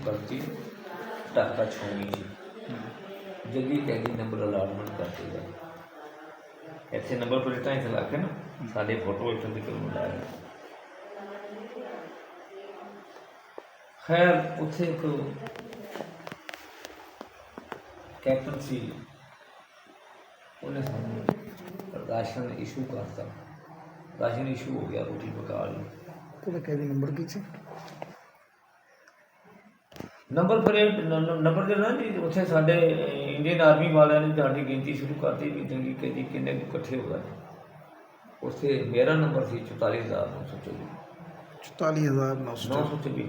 करती ढाका छाउनी जी जगी कहती नंबर अलाटमेंट करते गए इतने नंबर प्लेटा इतने ला के ना साढ़े फोटो इतने तक लाए। खैर उत्थे एक कैप्टन सी उन्हें सानू राशन इशू करता, राशन इशू हो गया, रोटी पका ली। ਤੁਹਾਡਾ ਕੈਬਿਨ ਨੰਬਰ ਕੀ ਸੀ? नंबर फिर नंबर जो ना जी उत्थे साडे इंडियन आर्मी वाले ने साडी गिनती शुरू करती भी चंगी कि जी किन्ने को इकट्ठे हो गए। उत्थे मेरा नंबर सी 44,924 44,924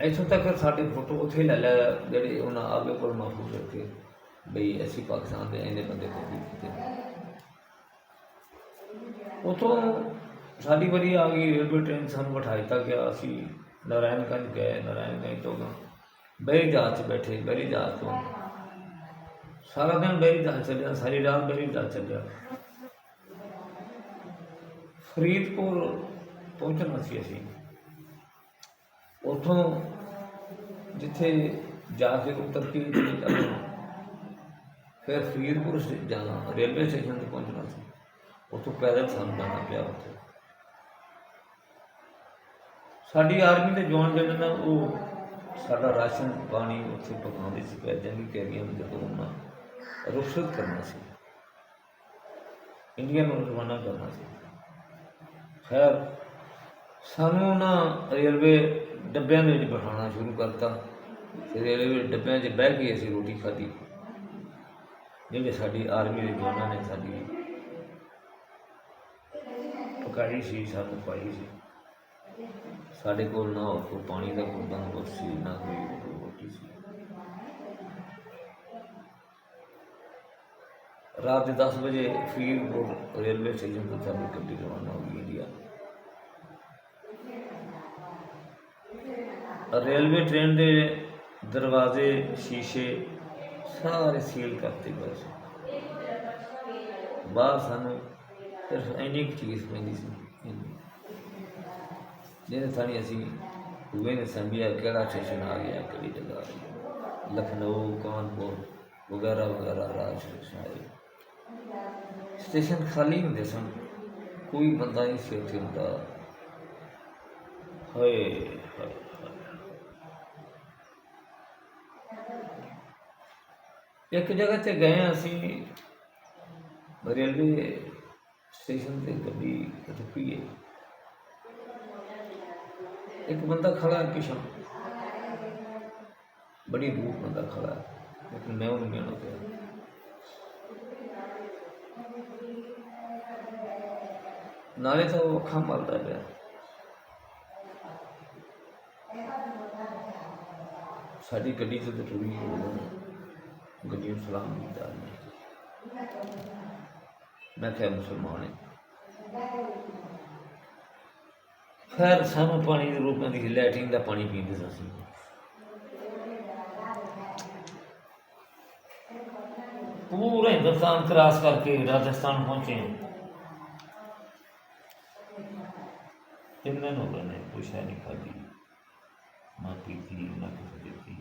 ਇੱਥੋਂ ਤੱਕ ਸਾਡੇ ਫੋਟੋ ਉੱਥੇ ਲੈ ਲਿਆ ਜਿਹੜੇ ਉਹਨਾਂ ਆਗੇ ਕੋਲ ਮਹਫੂਜ਼ ਰੱਖੇ ਬਈ ਅਸੀਂ ਪਾਕਿਸਤਾਨ ਦੇ ਇੰਨੇ ਬੰਦੇ ਕਬੂਲ ਕੀਤੇ। ਉੱਥੋਂ ਸਾਡੀ ਵਾਰੀ ਆ ਗਈ, ਰੇਲਵੇ ਟ੍ਰੇਨ ਸਾਨੂੰ ਬਿਠਾ ਦਿੱਤਾ ਗਿਆ। ਅਸੀਂ ਨਾਰਾਇਣਗੰਜ ਗਏ, ਨਾਰਾਇਣਗੰਜ ਤੋਂ ਬਹਿਰੀ ਜਹਾਜ਼ 'ਚ ਬੈਠੇ, ਬਹਿਰੀ ਜਹਾਜ਼ ਤੋਂ ਸਾਰਾ ਦਿਨ ਬਹਿਰੀ ਜਹਾਜ਼ ਚੱਲਿਆ, ਸਾਰੀ ਰਾਤ ਬਹਿਰੀ ਜਹਾਜ਼ ਚੱਲਿਆ। ਫਰੀਦਕੋਟ ਪਹੁੰਚਣਾ ਸੀ ਅਸੀਂ। ਉੱਥੋਂ ਜਿੱਥੇ ਜਾ ਕੇ ਉਤਰ ਕੇ ਫਿਰ ਫਰੀਦਕੋਟ ਜਾਣਾ, ਰੇਲਵੇ ਸਟੇਸ਼ਨ 'ਤੇ ਪਹੁੰਚਣਾ ਸੀ। ਉੱਥੋਂ ਪੈਦਲ ਸਾਨੂੰ ਜਾਣਾ ਪਿਆ। ਉੱਥੇ ਸਾਡੀ ਆਰਮੀ ਦੇ ਜਵਾਨ ਜਿਹੜੇ ਨੇ ਉਹ ਸਾਡਾ ਰਾਸ਼ਨ ਪਾਣੀ ਉੱਥੇ ਪਕਾਉਂਦੇ ਸੀ। ਜੰਗੀ ਕੈਦੀਆਂ ਨੂੰ ਜਦੋਂ ਉਹਨਾਂ ਰੁਖਸਤ ਕਰਨਾ ਸੀ, ਇੰਡੀਆ ਨੂੰ ਰਵਾਨਾ ਕਰਨਾ ਸੀ। ਖੈਰ ਸਾਨੂੰ ਨਾ ਰੇਲਵੇ ਡੱਬਿਆਂ ਦੇ ਵਿੱਚ ਬਿਠਾਉਣਾ ਸ਼ੁਰੂ ਕਰਤਾ। ਰੇਲਵੇ ਡੱਬਿਆਂ 'ਚ ਬਹਿ ਕੇ ਅਸੀਂ ਰੋਟੀ ਖਾਧੀ। ਜਿਹੜੇ ਸਾਡੀ ਆਰਮੀ ਦੇ ਜਵਾਨਾਂ ਨੇ ਸਾਡੀ ਪਕਾਈ ਸੀ, ਸਾਨੂੰ ਪਾਈ ਸੀ। ਸਾਡੇ ਕੋਲ ਨਾ ਕੋਈ ਪਾਣੀ ਦਾ ਕੋਈ ਬੰਦੋਬਸਤ ਸੀ, ਨਾ ਕੋਈ ਰੋਟੀ ਸੀ। ਰਾਤ ਦੇ 10 ਵਜੇ ਫਰੀਦਕੋਟ ਰੇਲਵੇ ਸਟੇਸ਼ਨ ਤੋਂ ਸਾਡੀ ਗੱਡੀ ਰਵਾਨਾ ਹੋ ਗਈ ਇੰਡੀਆ। रेलवे ट्रेन के दरवाजे शीशे सारे सील करते गए थे। बाहर सानू सिर्फ इन्नी चीज़ पैंदी सी जिन्हें सानी असी हुए ने समझिया केड़ा स्टेशन आ गया, केड़ी जगह आ गई। लखनऊ, कानपुर वगैरह वगैरह राज स्टेशन आए। स्टेशन खाली होंगे सन, कोई बंदा नहीं सी उत्थे हुंदा। हाय हाय एक जगह से गए असी रेलवे स्टेशन से गड्डी रुकी है। एक बंदा खड़ा है पिछा, बड़ी दूर बंदा खड़ा है, लेकिन मैं उन्हें मिलना गया। नाले तो वो अखा मारता गया। साड़ी गड्डी से तो टुरी गड्डी में सलाम किया। मैं क्या मुसलमान है। खैर सानू पानी की रोक दी, लैट्रिन का पानी पीते सी। पूरा हिंदुस्तान क्रॉस करके राजस्थान पहुंचे। 3 दिन हो गए, कुछ है नहीं खाधी, ना पीती ना किसी देती।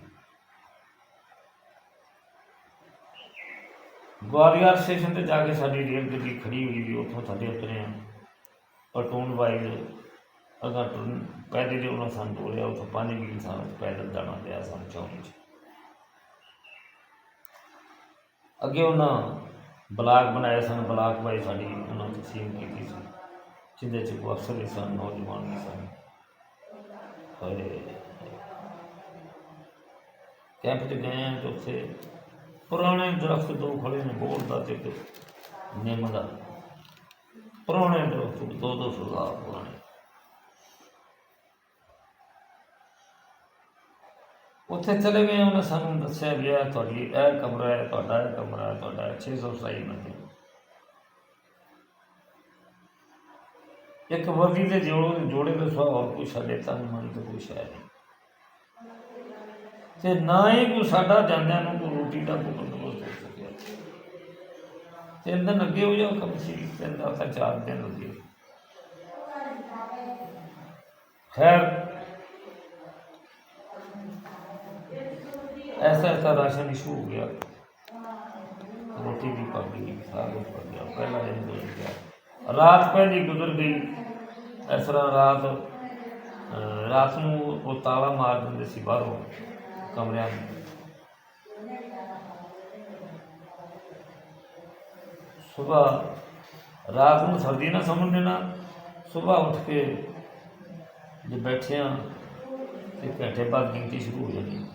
ग्वालियर स्टेशन पर जाके साड़ी रेल गड्डी खड़ी हुई थी, उतों थले उतरे पलटून वाइज अगर पैदल जो उन्होंने सू तोड़िया। उतों 5 मील साल पैदल जाना पाया सू चौनी। अगे उन्हें ब्लाक बनाए सन, ब्लाक वाइज साड़ी उन्होंने तकसीम की सी, जिंदे च कोई अफसर भी सन, नौजवान भी सन। कैंप च गए हैं तो उत्थे पुराने दरख्त 2 खड़े ने, बोल का तो निम का। पुराने दरख्त 200 साल पुराने। उत्थे चले गए, उन्हें सानू दस्या गया तुहाडी यह कमरा है, तुहाडा यह कमरा है, तुहाडा 600 सही नहीं। एक वर्दी के जोड़े के सिवा और कोई साडे तन मन तो कोई शै नहीं, ते ना ही कोई साडा जांदियां नूं कोई रोटी का कोई बंदोबस्त हो सकिया। 3 दिन अगे हो जाओ कम सी, 3 दिन 4 दिन लगे। खैर ऐसा ऐसा राशन इशू हो गया, रोटी भी पक गई, सारा कुछ पक गया। पहला दिन गुजर गया, रात पहली गुजर गई। इस तरह रात ਨੂੰ ਉਹ ਤਾਲਾ ਮਾਰ ਦਿੰਦੇ ਸੀ ਬਾਹਰੋਂ ਕਮਰਿਆਂ ਨੂੰ। ਸੁਬਾਹ ਰਾਤ ਨੂੰ ਸਰਦੀ ਨਾ ਸਮਝ ਲੈਣਾ, ਸੁਬਾਹ ਉੱਠ ਕੇ ਜੇ ਬੈਠੇ ਹਾਂ ਤੇ ਘੰਟੇ ਬਾਅਦ ਗਿਣਤੀ ਸ਼ੁਰੂ ਹੋ ਜਾਣੀ,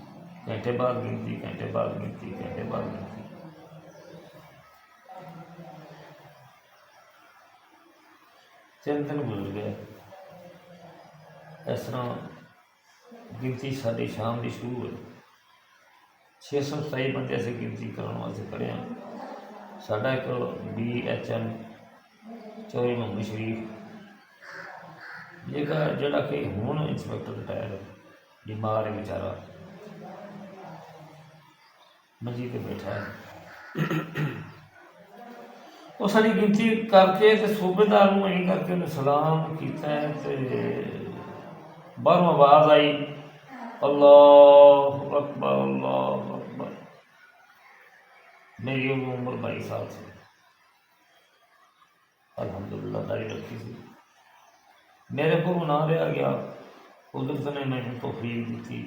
ਘੰਟੇ ਬਾਅਦ ਗਿਣਤੀ, ਘੰਟੇ ਬਾਅਦ ਗਿਣਤੀ, ਘੰਟੇ ਬਾਅਦ ਗਿਣਤੀ। ਤਿੰਨ ਦਿਨ ਗੁਜ਼ਰ ਗਏ ਇਸ ਤਰ੍ਹਾਂ। ਗਿਣਤੀ ਸਾਡੀ ਸ਼ਾਮ ਦੀ ਸ਼ੁਰੂ ਹੋਈ। 627 ਬੰਦੇ ਅਸੀਂ ਗਿਣਤੀ ਕਰਾਉਣ ਵਾਸਤੇ ਖੜ੍ਹੇ ਹਾਂ। ਸਾਡਾ ਇੱਕ BHM ਚੌਧਰੀ ਮੁਹੰਮਦ ਸ਼ਰੀਫ ਜਿਹੜਾ ਕਿ ਹੁਣ ਇੰਸਪੈਕਟਰ ਰਿਟਾਇਰ ਬਿਮਾਰ ਹੈ ਵਿਚਾਰਾ, ਮੰਜੀ 'ਤੇ ਬੈਠਾ ਹੈ। ਉਹ ਸਾਡੀ ਗਿਣਤੀ ਕਰਕੇ ਤੇ ਸੂਬੇਦਾਰ ਨੂੰ ਐਂ ਕਰਕੇ ਉਹਨੇ ਸਲਾਮ ਕੀਤਾ ਅਤੇ ਬਾਹਰੋਂ ਆਵਾਜ਼ ਆਈ, ਅੱਲਾਹੁ ਅਕਬਰ, ਅੱਲਾਹੁ ਅਕਬਰ। ਮੇਰੀ ਉਮਰ 22 ਸਾਲ ਸੀ, ਅਲਹਮਦੁਲਿਲਾ ਦਾੜੀ ਰੱਖੀ ਸੀ। ਮੇਰੇ ਕੋਲ ਨਾ ਰਿਹਾ ਗਿਆ, ਕੁਦਰਤ ਨੇ ਮੈਨੂੰ ਤੌਫੀਕ ਦਿੱਤੀ।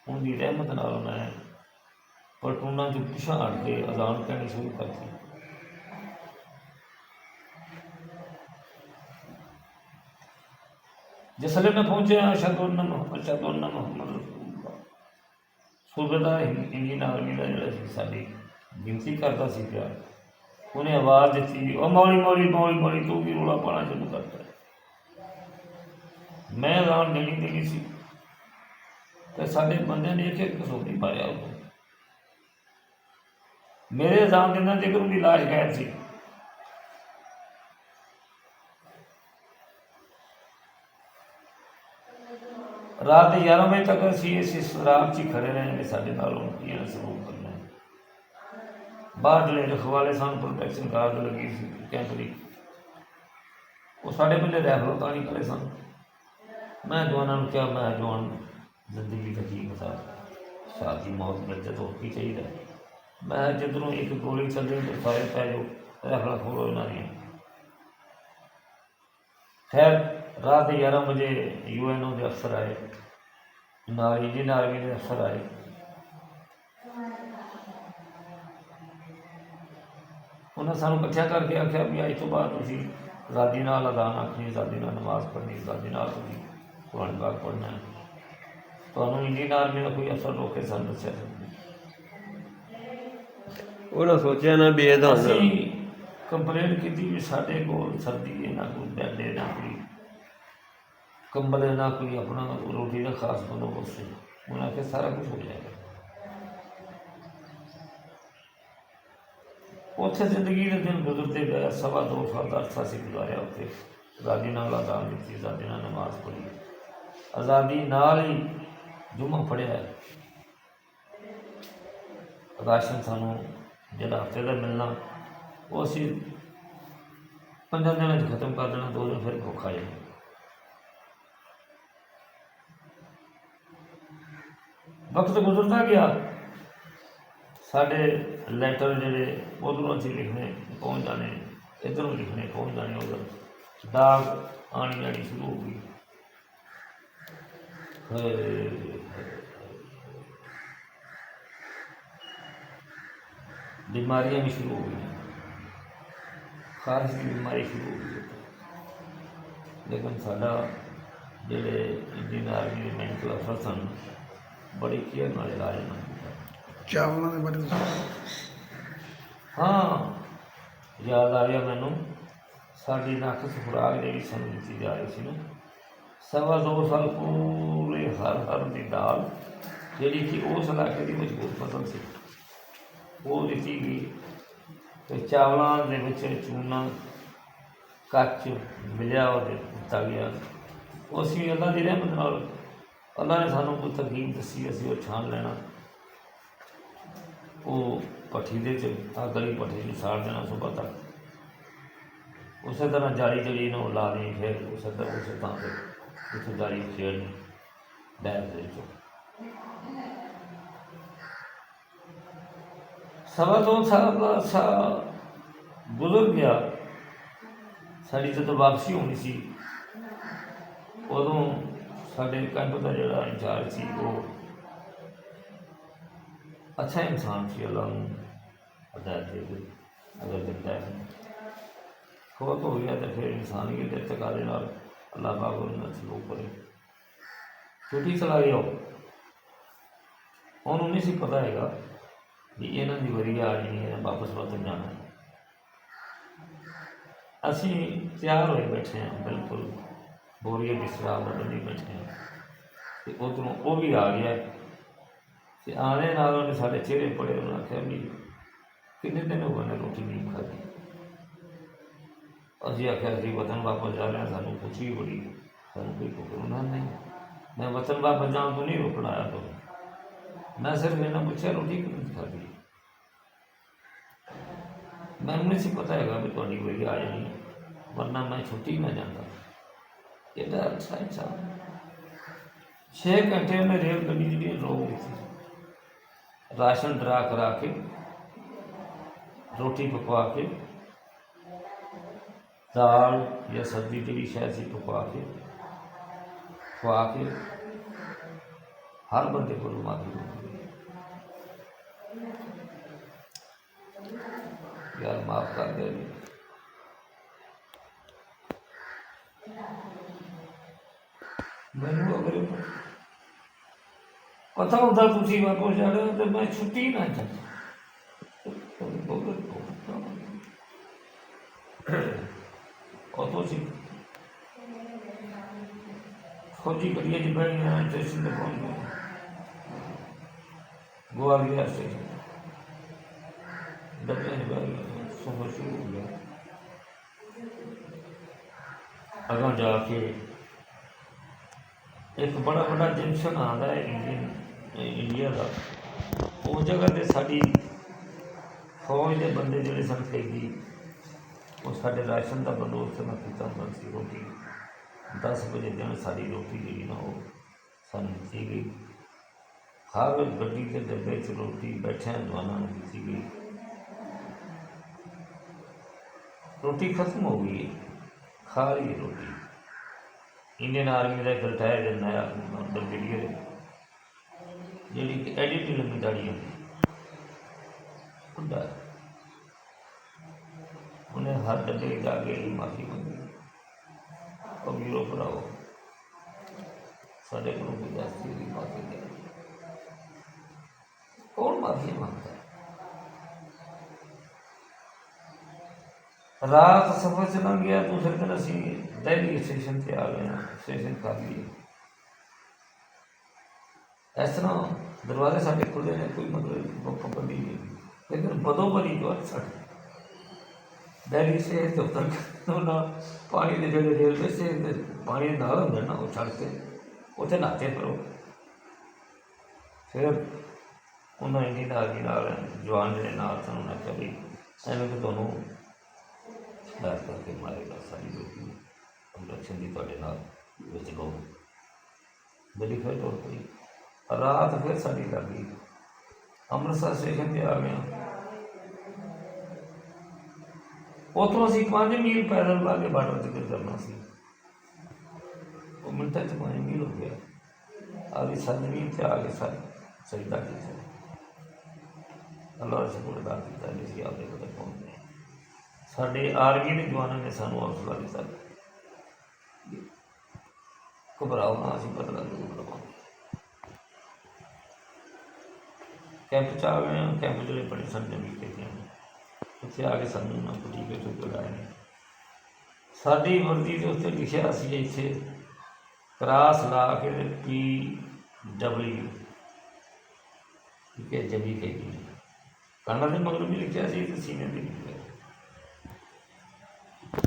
ਉਹਦੀ ਰਹਿਮਤ ਨਾਲ ਮੈਂ ਪਲਟੂਨਾਂ 'ਚ ਪਿਛਾਂਹ ਹਟ ਕੇ ਅਜ਼ਾਨ ਕਹਿਣੀ ਸ਼ੁਰੂ ਕਰਤੀ। ਜਿਸਲੇ ਮੈਂ ਪਹੁੰਚਿਆ ਅਸ਼ਹਦੁ ਅੰਨਾ ਮੁਹੰਮਦ ਰਸੂਲੁੱਲਾਹ, ਸੂਬੇਦਾਰ ਇੰਡੀਅਨ ਆਰਮੀ ਦਾ ਜਿਹੜਾ ਸੀ ਸਾਡੀ ਗਿਣਤੀ ਕਰਦਾ ਸੀ ਪਿਆ, ਉਹਨੇ ਆਵਾਜ਼ ਦਿੱਤੀ, ਉਹ ਮੌਲੀ ਮੌਲੀ ਮੌਲੀ ਮੌਲੀ, ਤੂੰ ਵੀ ਰੌਲਾ ਪਾਉਣਾ ਸ਼ੁਰੂ ਕਰਤਾ। ਮੈਂ ਅਜ਼ਾਨ ਦੇਣੀ ਸੀ ਅਤੇ ਸਾਡੇ ਬੰਦਿਆਂ ਨੇ ਇੱਕ ਇੱਕ ਕਸੋਟੀ ਮਾਰਿਆ ਉਹ। ਮੇਰੇ ਅਜ਼ਾਨ ਦਿੰਦਾ ਜੇਕਰ ਉਹਦੀ ਲਾਸ਼ ਗਾਇਬ ਸੀ। ਰਾਤ ਦੇ 11 ਵਜੇ ਤੱਕ ਅਸੀਂ ਇਸ ਸ਼ਰਾਬ 'ਚ ਹੀ ਖੜ੍ਹੇ ਰਹੇ ਕਿ ਸਾਡੇ ਨਾਲ ਉਲਟੀਆਂ ਸਲੂਕ ਕਰਨਾ। ਬਾਹਰ ਜਿਹੜੇ ਰਖਵਾਲੇ ਸਨ, ਪ੍ਰੋਟੈਕਸ਼ਨ ਗਾਰਡ ਲੱਗੀ ਸੀ ਕੈਂਪ ਦੀ, ਉਹ ਸਾਡੇ ਪਹਿਲੇ ਰੈਫਲ ਤਾਂ ਨਹੀਂ ਖੜ੍ਹੇ ਸਨ। ਮੈਂ ਜਵਾਨਾਂ ਨੂੰ ਕਿਹਾ, ਮੈਂ ਜਵਾਨ ਜ਼ਿੰਦਗੀ ਦਾ ਕੀ ਪਤਾ, ਸ਼ਾਦੀ ਮੌਤ ਮਿਲ ਜਾਏ ਤਾਂ ਹੋਰ ਕੀ ਚਾਹੀਦਾ। ਮੈਂ ਜਿੱਧਰੋਂ ਇੱਕ ਗੋਲੀ ਚੱਲੇ ਤਾਂ ਸਾਰੇ ਪੈ ਜਾਓ, ਰੈਫਲਾਂ ਖੋਲ੍ਹੋ ਇਹਨਾਂ ਦੀਆਂ। ਖੈਰ ਰਾਤ ਦੇ 11 ਵਜੇ UNO ਦੇ ਅਫਸਰ ਆਏ, ਨਾਲ ਇੰਡੀਅਨ ਆਰਮੀ ਦੇ ਅਫਸਰ ਆਏ। ਉਹਨਾਂ ਸਾਨੂੰ ਇਕੱਠਿਆਂ ਕਰਕੇ ਆਖਿਆ ਵੀ ਅੱਜ ਤੋਂ ਬਾਅਦ ਤੁਸੀਂ ਆਜ਼ਾਦੀ ਨਾਲ ਅਜ਼ਾਨ ਆਖਣੀ, ਆਜ਼ਾਦੀ ਨਾਲ ਨਮਾਜ਼ ਪੜ੍ਹਨੀ, ਆਜ਼ਾਦੀ ਨਾਲ ਤੁਸੀਂ ਕੁਰਾਨ ਪਾਕ ਪੜ੍ਹਨਾ। ਤੁਹਾਨੂੰ ਇੰਡੀਅਨ ਆਰਮੀ ਦਾ ਕੋਈ ਅਫਸਰ ਰੋਕੇ ਸਾਨੂੰ ਦੱਸਿਆ ਸੀ। ਉਹਨਾਂ ਸੋਚਿਆ ਨਾ ਵੀ ਇਹਦਾ ਅਸੀਂ ਕੰਪਲੇਂਟ ਕੀਤੀ ਵੀ ਸਾਡੇ ਕੋਲ ਸਰਦੀ ਹੈ, ਨਾ ਕੋਈ ਬੈੱਡ ਹੈ, ਨਾ ਕੋਈ ਕੰਬਲ ਹੈ, ਨਾ ਕੋਈ ਆਪਣਾ ਰੋਟੀ ਦਾ ਖਾਸ ਬੰਦੋਬਸਤ ਹੈ। ਉਹਨਾਂ ਆਖਿਆ ਸਾਰਾ ਕੁਛ ਹੋ ਜਾਏਗਾ। ਉੱਥੇ ਜ਼ਿੰਦਗੀ ਦੇ ਦਿਨ ਗੁਜ਼ਰਦੇ ਗਏ। 2.25 ਸਾਲ ਦਾ ਅਰਸਾ ਅਸੀਂ ਗੁਜ਼ਾਰਿਆ ਉੱਥੇ। ਆਜ਼ਾਦੀ ਨਾਲ ਅਜ਼ਾਨ ਦਿੱਤੀ, ਆਜ਼ਾਦੀ ਨਾਲ ਨਮਾਜ਼ ਪੜ੍ਹੀ, ਆਜ਼ਾਦੀ ਨਾਲ ਹੀ ਜੁਮਾ ਪੜ੍ਹਿਆ। ਰਾਸ਼ਨ ਸਾਨੂੰ ਜਿਹੜਾ ਹਫ਼ਤੇ ਦਾ ਮਿਲਣਾ ਉਹ ਅਸੀਂ 5 ਦਿਨਾਂ 'ਚ ਖਤਮ ਕਰ ਦੇਣਾ, 2 ਦਿਨ ਫਿਰ ਭੁੱਖ ਆ ਜਾਣਾ। ਵਕਤ ਗੁਜ਼ਰਦਾ ਗਿਆ, ਸਾਡੇ ਲੈਟਰ ਜਿਹੜੇ ਉੱਧਰੋਂ ਅਸੀਂ ਲਿਖਣੇ ਪਹੁੰਚ ਜਾਣੇ, ਇੱਧਰੋਂ ਲਿਖਣੇ ਪਹੁੰਚ ਜਾਣੇ, ਉੱਧਰ ਡਾਕ ਆਉਣੀ ਸ਼ੁਰੂ ਹੋ ਗਈ। ਬਿਮਾਰੀਆਂ ਵੀ ਸ਼ੁਰੂ ਹੋ ਗਈਆਂ, ਖਾਰਸ਼ ਦੀ ਬਿਮਾਰੀ ਸ਼ੁਰੂ ਹੋ ਗਈ। ਲੇਕਿਨ ਸਾਡਾ ਜਿਹੜੇ ਇੰਡੀਅਨ ਆਰਮੀ ਦੇ ਮੈਡੀਕਲ ਅਫਸਰ ਸਨ, ਬੜੀ ਕੇਅਰ ਨਾਲ ਇਲਾਜ ਨਾ ਕੀਤਾ। ਚਾਵਲਾਂ ਦੇ ਬਾਰੇ ਦੱਸੋ। ਹਾਂ, ਯਾਦ ਆ ਗਿਆ ਮੈਨੂੰ, ਸਾਡੀ ਨਕਸ ਖੁਰਾਕ ਜਿਹੜੀ ਸਾਨੂੰ ਦਿੱਤੀ ਜਾ ਰਹੀ ਸੀ ਨਾ, 2.25 ਸਾਲ ਪੂਰੇ ਹਰ ਦੀ ਦਾਲ ਜਿਹੜੀ ਕਿ ਉਸ ਇਲਾਕੇ ਦੀ ਮਜ਼ਬੂਤ ਫਸਲ ਸੀ, ਉਹ ਦਿੱਤੀ ਗਈ। ਅਤੇ ਚਾਵਲਾਂ ਦੇ ਵਿੱਚ ਚੂਨਾ ਕੱਚ ਮਿਲਿਆ ਉਹ ਦਿੱਤਾ ਗਿਆ। ਉਹ ਅਸੀਂ ਅੱਲਾ ਦੀ ਰਹਿਮਤ ਨਾਲ, ਅੱਲਾ ਨੇ ਸਾਨੂੰ ਕੋਈ ਤਰਕੀਬ ਦੱਸੀ, ਅਸੀਂ ਉਹ ਛਾਣ ਲੈਣਾ, ਉਹ ਭੱਠੀ ਦੇ 'ਚ ਅੱਗ ਵਾਲੀ ਭੱਠੀ 'ਚ ਸਾੜ ਦੇਣਾ ਸੁਬਾਹ ਤੱਕ। ਉਸੇ ਤਰ੍ਹਾਂ ਜਾਲੀ ਜਿਹੜੀ ਨੂੰ ਲਾ ਦੇਣੀ, ਫਿਰ ਉਸੇ ਥਾਂ 'ਤੇ ਰਿਸ਼ਤੇਦਾਰੀ ਖੇਡ ਡੈਰ ਦੇ ਵਿੱਚੋਂ ਸਵਾ 2 ਸਾਲ ਦਾ ਅਰਸਾ ਗੁਜ਼ਰ ਗਿਆ। ਸਾਡੀ ਜਦੋਂ ਵਾਪਸੀ ਹੋਣੀ ਸੀ ਉਦੋਂ ਸਾਡੇ ਕੈਂਪ ਦਾ ਜਿਹੜਾ ਇੰਚਾਰਜ ਸੀ ਉਹ ਅੱਛਾ ਇਨਸਾਨ ਸੀ। ਅੱਲਾ ਨੂੰ ਹਦਾਇਤ ਦੇ ਦੇ ਅਗਰ ਦਿੰਦਾ ਹੈ ਖੋਤ ਹੋ ਗਿਆ ਤਾਂ ਫਿਰ ਇਨਸਾਨੀਅਤ ਦੇ ਤਕਾਜ਼ੇ ਨਾਲ ਅੱਲਾ ਪਾਕ ਉਹਨੂੰ ਸਲੂਕ ਕਰੇ। ਛੁੱਟੀ ਚਲਾ ਗਿਆ ਉਹਨੂੰ ਨਹੀਂ ਸੀ ਪਤਾ ਹੈਗਾ ਵੀ ਇਹਨਾਂ ਦੀ ਵਾਰੀ ਆ ਜਾਣੀ ਹੈ, ਵਾਪਸ ਵਤਨ ਜਾਣਾ। ਅਸੀਂ ਤਿਆਰ ਹੋਏ ਬੈਠੇ ਹਾਂ, ਬਿਲਕੁਲ ਬੋਰੀਏ ਦੀ ਸ਼ਰਾਬ ਦਾ ਬੰਨੀ ਬੈਠੇ ਹਾਂ ਅਤੇ ਉੱਧਰੋਂ ਉਹ ਵੀ ਆ ਗਿਆ ਅਤੇ ਆਣੇ ਨਾਲ ਉਹਨੇ ਸਾਡੇ ਚਿਹਰੇ ਪੜੇ। ਉਹਨੇ ਆਖਿਆ ਵੀ ਕਿੰਨੇ ਦਿਨ ਹੋ ਗਏ ਨੇ ਰੋਟੀ ਨਹੀਂ ਖਾਧੀ। ਅਸੀਂ ਆਖਿਆ ਅਸੀਂ ਵਤਨ ਵਾਪਸ ਜਾ ਰਹੇ ਹਾਂ, ਸਾਨੂੰ ਖੁਸ਼ੀ ਬੜੀ, ਸਾਨੂੰ ਕੋਈ ਰੋਕਣਾ ਨਹੀਂ। ਮੈਂ ਵਤਨ ਵਾਪਸ ਜਾਣ ਤੋਂ ਨਹੀਂ ਰੋਕਣ ਆਇਆ ਤੁਹਾਨੂੰ, ਮੈਂ ਸਿਰਫ ਇਹਨਾਂ ਪੁੱਛਿਆ ਰੋਟੀ ਕਿਉਂ ਨਹੀਂ ਖਾਧੀ। ਮੈਨੂੰ ਨਹੀਂ ਸੀ ਪਤਾ ਹੈਗਾ ਵੀ ਤੁਹਾਡੀ ਵਾਰੀ ਆ ਜਾਣੀ, ਵਰਨਾ ਮੈਂ ਛੁੱਟੀ ਨਾ ਜਾਂਦਾ। ਇਹਦਾ ਅੱਛਾ ਇਨਸਾਨ 6 ਘੰਟੇ ਉਹਨੇ ਰੇਲ ਗੱਡੀ ਜਿਹੜੀ ਰੋਕ ਦਿੱਤੀ। ਰਾਸ਼ਨ ਡਰਾ ਕਰਾ ਕੇ, ਰੋਟੀ ਪਕਵਾ ਕੇ, ਦਾਲ ਜਾਂ ਸਬਜ਼ੀ ਜਿਹੜੀ ਸ਼ਾਇਦ ਸੀ ਪਕਵਾ ਕੇ ਖਵਾ ਕੇ ਹਰ ਬੰਦੇ ਕੋਲ ਮਾਫੀ ਮੰਗੀ। यार माफ कर दे। मैनू अगर पता होता तुम वापस जा रहे हो तो मैं छुट्टी ना चाहता। और तो फौजी गड्डिया च बैठ गया, स्टेशन तक पहुँच गया, ग्वालियर स्टेशन डब्बे में बैठ गया। सफर शुरू हो गया। अगर जाके एक बड़ा बड़ा जंक्शन आता है इंडिया का, उस जगह पर साड़ी फौज के बंदे जोड़े सन फैगी वो साढ़े राशन का बंदोबस्त मैं किया हुआ सी। रोटी 10 बजे दिन साड़ी रोटी जी ना वो सानू दी गई। हर गड्डी के डब्बे च रोटी बैठे जवानों को दी गई। रोटी खत्म हो गई है, खा रही है रोटी। इंडियन आर्मी का एक रिटायर्ड नया ब्रिगेडियर जी कि एडिट लंबी दाड़ी होती बुढ़ा, उन्हें हर डब्बे जाके माफ़ी मंगी। कबीरो भराओ साढ़े को जाती हुई माफ़ी दे। कौन माफ़ी मांगता है? रात सफर चला गया। दूसरे दिन असी दिल्ली स्टेशन से आ गए हैं, स्टेशन कर लिए। इस तरह दरवाजे साढ़े खुले ने, कोई मतलब पाबंदी नहीं, लेकिन बदो बरी जो है साढ़े दिल्ली स्टेशन से उतर के पानी के जो रेलवे स्टेशन के पानी नाल होंगे ना, वो छड़ के उत्थे नहाते फिरो। फिर उन्होंने इंडियन आर्मी नाल जवान जो नाल सन उन्हें आख्या भी एवं तो तुहानूं डर करके मारेगा, सारी रोटी इंडक्शन की तुहाडे नाल विच लो। गड्डी फिर तुर पई। रात फिर साड़ी लग गई। अमृतसर स्टेशन पर आ गए। उतों असी 5 मील पैदल ला के बार्डर तक करना सी। वो मिनटा च 5 मील हो गया। आदि 7 मील से आके सजदा किया, अल्लाह से गुणगान किया जी आपके तक पहुँच गए। साढ़े आर्मी के जवानों ने सानू हौसला दिता, घबराओ ना, असीं बदला जरूर लवांगे। कैंप च आ गए। कैंप जो बड़े सन जमी के उत्थे आके सानू ना टीके टूके लाए ने। साडी वर्दी के उत्ते लिखिया सी इत्थे क्रॉस ला के PW, ठीक है, जमी के कन्ना के मगर भी लिखिया सी, सीने भी लिखिया।